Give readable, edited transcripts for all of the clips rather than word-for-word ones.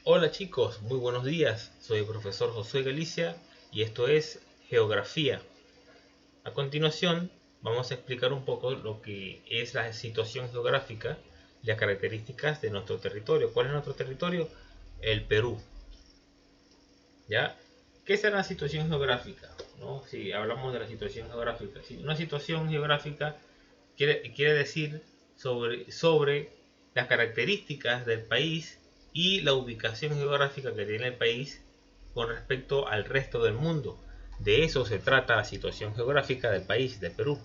Hola chicos, muy buenos días. Soy el profesor Josué Galicia y esto es Geografía. A continuación, vamos a explicar un poco lo que es la situación geográfica y las características de nuestro territorio. ¿Cuál es nuestro territorio? El Perú. ¿Ya? ¿Qué es la situación geográfica? ¿No? Si hablamos de la situación geográfica. Si una situación geográfica quiere decir sobre las características del país y la ubicación geográfica que tiene el país con respecto al resto del mundo. De eso se trata la situación geográfica del país, de Perú.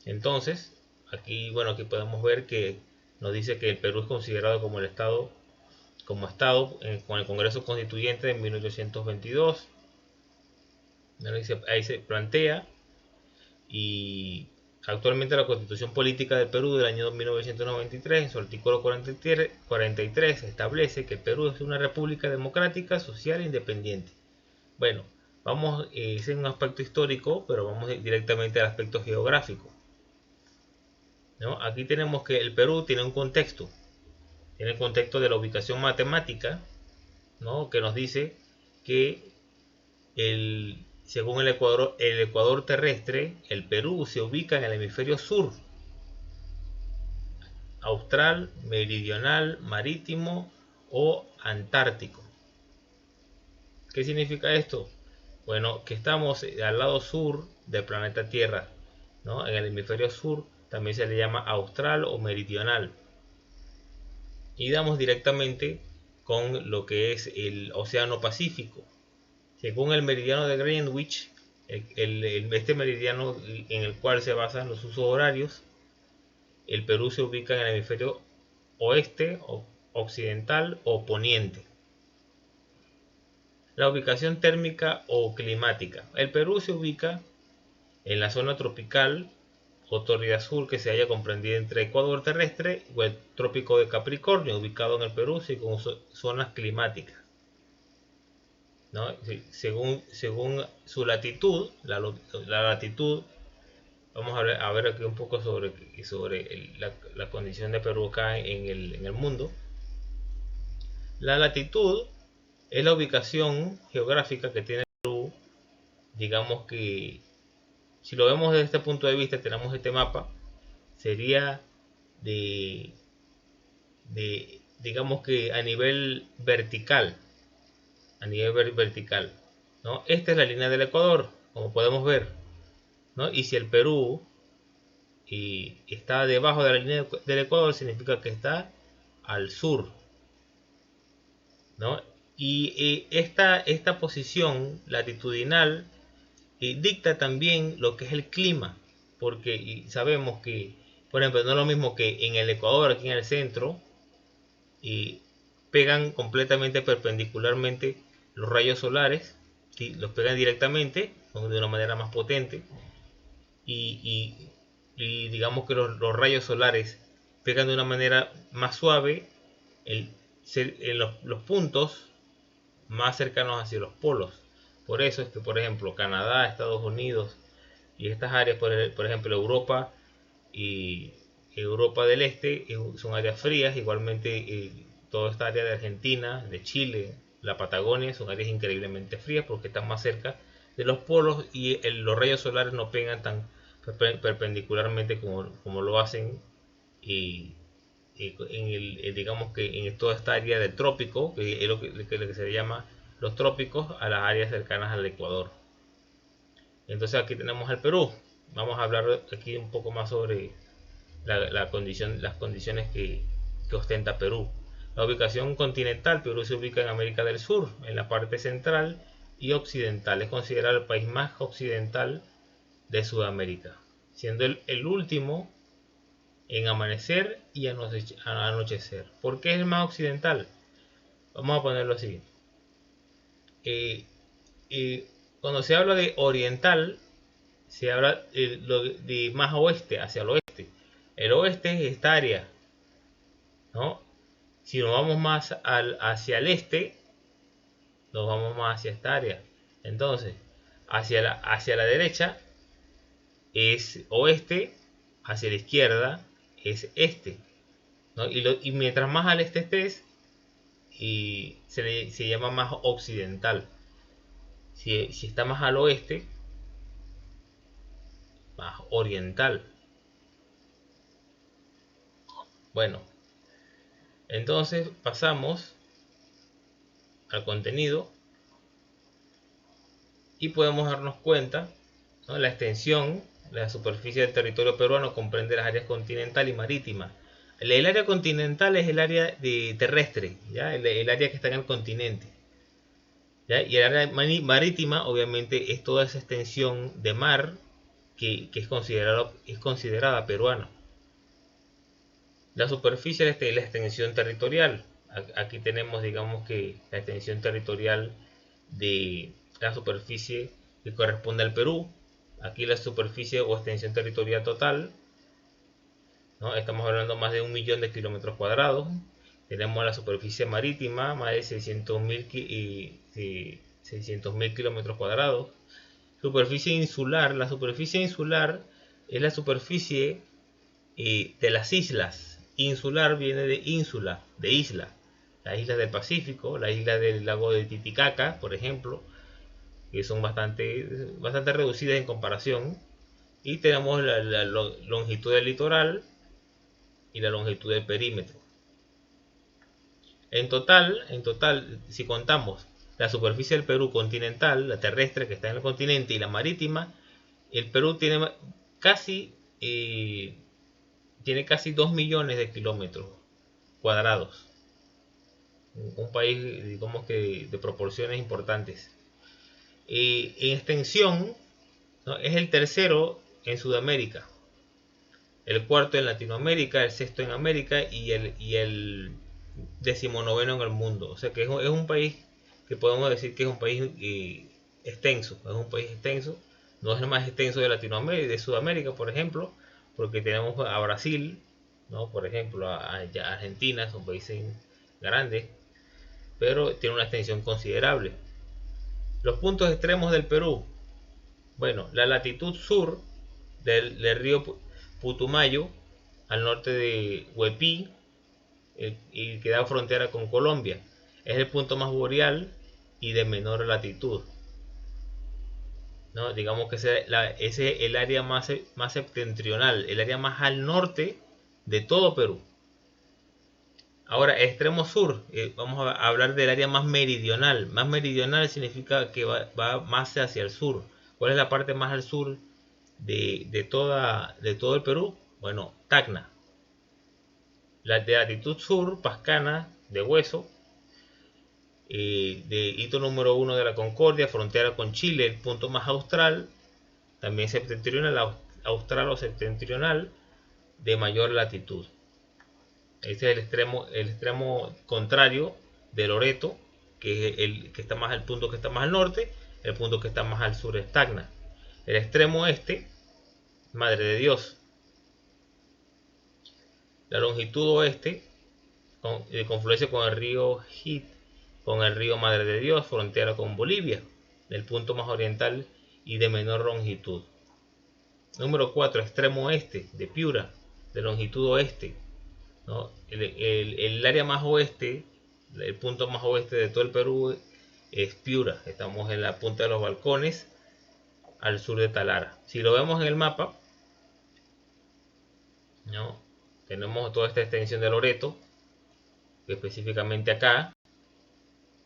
Entonces, aquí podemos ver que nos dice que el Perú es considerado como estado con el Congreso Constituyente de 1822. Ahí se plantea y actualmente la Constitución Política del Perú del año 1993, en su artículo 43, establece que el Perú es una república democrática, social e independiente. Bueno, vamos, ese es un aspecto histórico, pero vamos directamente al aspecto geográfico, ¿no? Aquí tenemos que el Perú tiene el contexto de la ubicación matemática, ¿no? Que nos dice que según el ecuador terrestre, el Perú se ubica en el hemisferio sur, austral, meridional, marítimo o antártico. ¿Qué significa esto? Bueno, que estamos al lado sur del planeta Tierra, ¿no? En el hemisferio sur también se le llama austral o meridional. Y damos directamente con lo que es el Océano Pacífico. Según el meridiano de Greenwich, este meridiano en el cual se basan los usos horarios, el Perú se ubica en el hemisferio oeste, occidental o poniente. La ubicación térmica o climática. El Perú se ubica en la zona tropical o tórrida sur que se halla comprendida entre Ecuador terrestre y el trópico de Capricornio, ubicado en el Perú según zonas climáticas, ¿no? Según su latitud, la latitud, vamos a ver aquí un poco sobre la condición de Perú acá en el mundo. La latitud es la ubicación geográfica que tiene Perú. Digamos que si lo vemos desde este punto de vista, tenemos este mapa, sería de, digamos que a nivel vertical, ¿no? Esta es la línea del Ecuador, como podemos ver, ¿no? Y si el Perú está debajo de la línea del Ecuador, significa que está al sur, ¿no? Y esta posición latitudinal dicta también lo que es el clima, porque sabemos que, por ejemplo, no es lo mismo que en el Ecuador, aquí en el centro, y pegan completamente perpendicularmente los rayos solares, ¿sí? Los pegan directamente de una manera más potente y, digamos que los rayos solares pegan de una manera más suave en los puntos más cercanos hacia los polos. Por eso es que, por ejemplo, Canadá, Estados Unidos y estas áreas, por ejemplo, Europa y Europa del Este son áreas frías, igualmente toda esta área de Argentina, de Chile, la Patagonia, son áreas increíblemente frías porque están más cerca de los polos y los rayos solares no pegan tan perpendicularmente como lo hacen y, digamos que en toda esta área del trópico, que es lo que se llama los trópicos, a las áreas cercanas al Ecuador. Entonces aquí tenemos al Perú. Vamos a hablar aquí un poco más sobre las condiciones que ostenta Perú. La ubicación continental: Perú se ubica en América del Sur, en la parte central y occidental. Es considerado el país más occidental de Sudamérica, siendo el último en amanecer y anochecer. ¿Por qué es el más occidental? Vamos a ponerlo así. Eh, eh, Cuando se habla de oriental, se habla de más oeste, hacia el oeste. El oeste es esta área, ¿no? Si nos vamos más hacia el este, nos vamos más hacia esta área. Entonces, hacia la derecha es oeste, hacia la izquierda es este, ¿no? Y mientras más al este estés, y se llama más occidental. Si está más al oeste, más oriental. Bueno, entonces pasamos al contenido y podemos darnos cuenta, ¿no? La extensión, la superficie del territorio peruano comprende las áreas continental y marítima. El área continental es el área terrestre, ¿ya? El área que está en el continente, ¿ya? Y el área marítima obviamente es toda esa extensión de mar que es considerada peruana. La superficie es la extensión territorial. Aquí tenemos, digamos, que la extensión territorial de la superficie que corresponde al Perú. Aquí la superficie o extensión territorial total, ¿no? Estamos hablando más de 1 millón de kilómetros cuadrados. Tenemos la superficie marítima, más de 600.000 kilómetros cuadrados. Superficie insular. La superficie insular es la superficie de las islas. Insular viene de ínsula, de isla. Las islas del Pacífico, la isla del lago de Titicaca, por ejemplo, que son bastante reducidas en comparación. Y tenemos la longitud del litoral y la longitud del perímetro. En total, si contamos la superficie del Perú continental, la terrestre que está en el continente, y la marítima, el Perú tiene casi 2 millones de kilómetros cuadrados. Un país, digamos, que de proporciones importantes. En extensión, ¿no? Es el tercero en Sudamérica, el cuarto en Latinoamérica, el sexto en América y el 19º en el mundo. O sea que es un país que podemos decir que es un país extenso. Es un país extenso. No es el más extenso de Latinoamérica, de Sudamérica, por ejemplo, porque tenemos a Brasil, ¿no? Por ejemplo, a Argentina, son países grandes, pero tiene una extensión considerable. Los puntos extremos del Perú. Bueno, la latitud sur del río Putumayo, al norte de Huepí, y que da frontera con Colombia. Es el punto más boreal y de menor latitud, ¿no? Digamos que ese es el área más septentrional, el área más al norte de todo Perú. Ahora, extremo sur, vamos a hablar del área más meridional. Más meridional significa que va más hacia el sur. ¿Cuál es la parte más al sur de todo el Perú? Bueno, Tacna. La de latitud sur, Pascana, de Hueso, de hito número 1 de la Concordia, frontera con Chile, el punto más austral, también septentrional, austral o septentrional, de mayor latitud. Este es el extremo contrario de Loreto, que es el punto que está más al norte. El punto que está más al sur es Tacna. El extremo este, Madre de Dios. La longitud oeste, confluencia con el río Hit, con el río Madre de Dios, frontera con Bolivia, el punto más oriental y de menor longitud. Número 4, extremo oeste, de Piura, de longitud oeste, ¿no? El área más oeste, el punto más oeste de todo el Perú es Piura. Estamos en la punta de los Balcones, al sur de Talara. Si lo vemos en el mapa, ¿no? Tenemos toda esta extensión de Loreto, específicamente acá,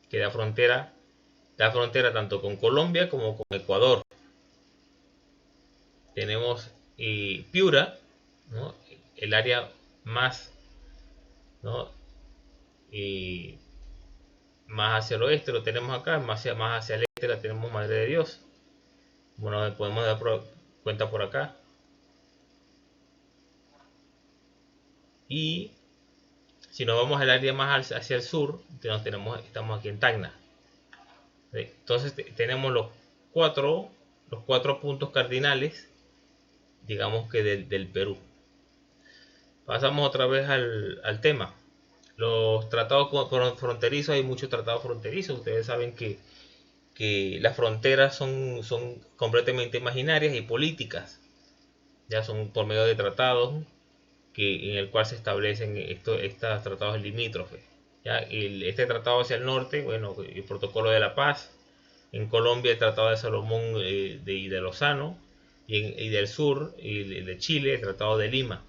que da frontera tanto con Colombia como con Ecuador. Tenemos Piura, ¿no? El área más, ¿no? Más hacia el oeste lo tenemos acá, más hacia el este la tenemos Madre de Dios. Bueno, podemos dar cuenta por acá. Y si nos vamos al área más hacia el sur, estamos aquí en Tacna. Entonces tenemos los cuatro puntos cardinales, digamos que del Perú. Pasamos otra vez al tema. Los tratados fronterizos, hay muchos tratados fronterizos. Ustedes saben que las fronteras son completamente imaginarias y políticas. Ya son por medio de tratados en el cual se establecen estos tratados limítrofes. ¿ya? Este tratado hacia el norte, bueno, el Protocolo de la Paz. En Colombia el Tratado de Salomón de Lozano. Y del sur, y de Chile, el Tratado de Lima.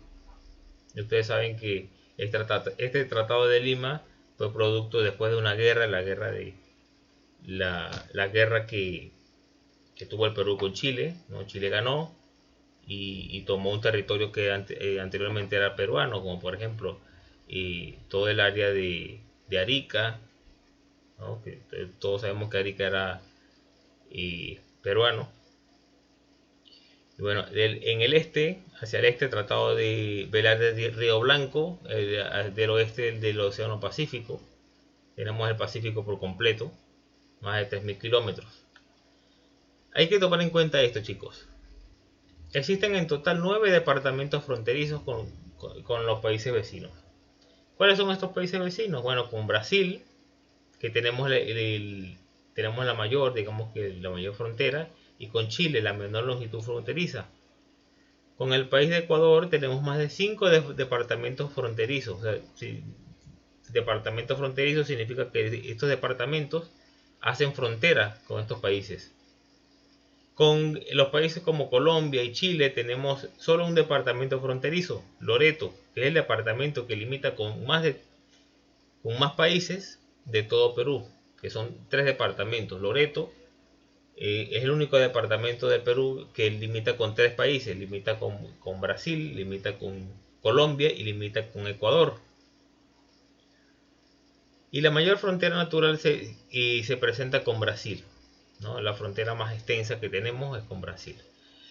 Y ustedes saben que este tratado de Lima fue producto después de una guerra, la guerra que tuvo el Perú con Chile, ¿no? Chile ganó y tomó un territorio que anteriormente era peruano, como por ejemplo todo el área de Arica, ¿no? Que todos sabemos que Arica era peruano. Y bueno, en el este, hacia el este, tratado de Velar de Río Blanco, del oeste del Océano Pacífico. Tenemos el Pacífico por completo, más de 3.000 kilómetros. Hay que tomar en cuenta esto, chicos. Existen en total 9 departamentos fronterizos con los países vecinos. ¿Cuáles son estos países vecinos? Bueno, con Brasil, que tenemos tenemos la mayor, digamos que la mayor frontera, y con Chile, la menor longitud fronteriza. Con el país de Ecuador tenemos más de 5 departamentos fronterizos. O sea, si departamento fronterizo significa que estos departamentos hacen frontera con estos países. Con los países como Colombia y Chile tenemos solo un departamento fronterizo, Loreto, que es el departamento que limita con más países de todo Perú, que son 3 departamentos. Loreto es el único departamento de Perú que limita con 3 países, limita con Brasil, limita con Colombia y limita con Ecuador. Y la mayor frontera natural se presenta con Brasil, ¿no? La frontera más extensa que tenemos es con Brasil.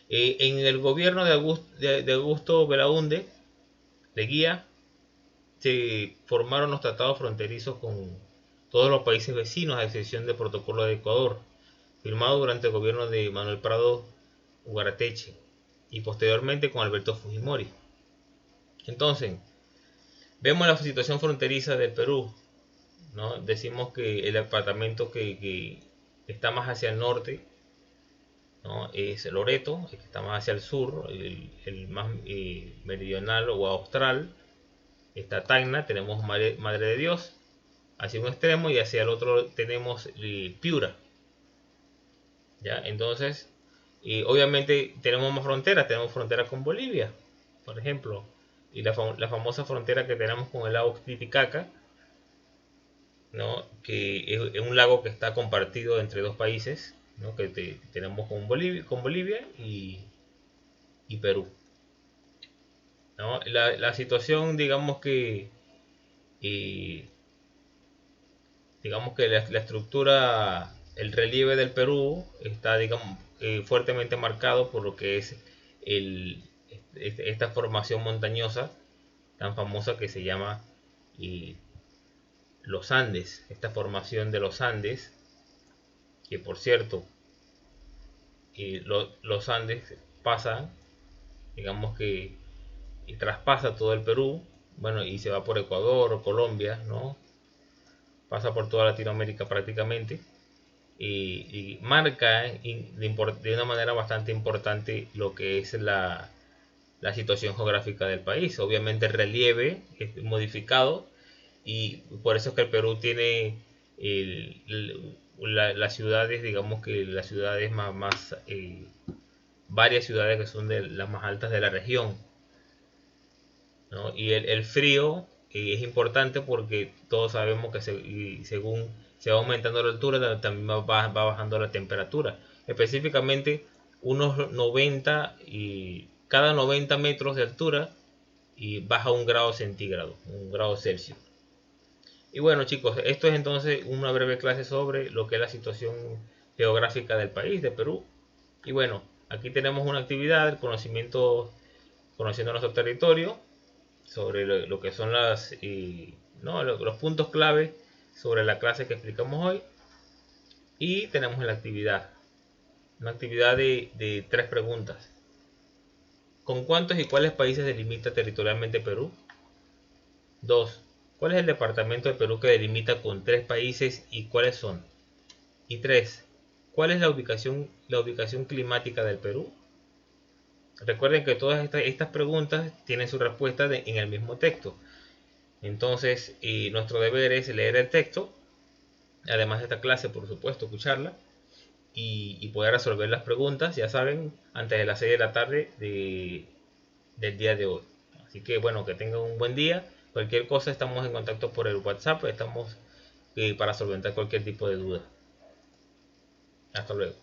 En el gobierno de Augusto Belaúnde, Leguía, se formaron los tratados fronterizos con todos los países vecinos, a excepción del Protocolo de Ecuador, firmado durante el gobierno de Manuel Prado Ugarteche y posteriormente con Alberto Fujimori. Entonces, vemos la situación fronteriza del Perú, ¿no? Decimos que el departamento que está más hacia el norte, ¿no? Es Loreto, el que está más hacia el sur, el más meridional o austral, está Tacna, tenemos Madre de Dios hacia un extremo y hacia el otro tenemos Piura. ¿Ya? Entonces, obviamente tenemos más fronteras, tenemos frontera con Bolivia, por ejemplo, y la famosa frontera que tenemos con el lago Titicaca, ¿no? Que es un lago que está compartido entre 2 países, ¿no? Que tenemos con Bolivia y Perú, ¿no? La situación, digamos que la estructura, el relieve del Perú está, digamos, fuertemente marcado por lo que es esta formación montañosa tan famosa que se llama los Andes. Esta formación de los Andes, que por cierto, los Andes pasan, digamos que traspasa todo el Perú, bueno, y se va por Ecuador, Colombia, ¿no? Pasa por toda Latinoamérica prácticamente, y marca de una manera bastante importante lo que es la situación geográfica del país. Obviamente el relieve es modificado y por eso es que el Perú tiene las ciudades, digamos que las ciudades más varias ciudades que son de las más altas de la región, ¿no? Y el frío es importante porque todos sabemos que según se va aumentando la altura también va bajando la temperatura. Específicamente unos 90 y cada 90 metros de altura y baja 1 grado centígrado, 1 grado Celsius. Y bueno, chicos, esto es entonces una breve clase sobre lo que es la situación geográfica del país, de Perú. Y bueno, aquí tenemos una actividad, conociendo nuestro territorio, sobre lo que son los puntos clave sobre la clase que explicamos hoy. Y tenemos la actividad, una actividad de 3 preguntas. ¿Con cuántos y cuáles países delimita territorialmente Perú? 2. ¿Cuál es el departamento de Perú que delimita con 3 países y cuáles son? Y 3. ¿Cuál es la ubicación climática del Perú? Recuerden que todas estas preguntas tienen su respuesta en el mismo texto. Entonces, nuestro deber es leer el texto, además de esta clase, por supuesto, escucharla y poder resolver las preguntas, ya saben, antes de las 6 de la tarde del día de hoy. Así que bueno, que tengan un buen día. Cualquier cosa estamos en contacto por el WhatsApp, estamos para solventar cualquier tipo de duda. Hasta luego.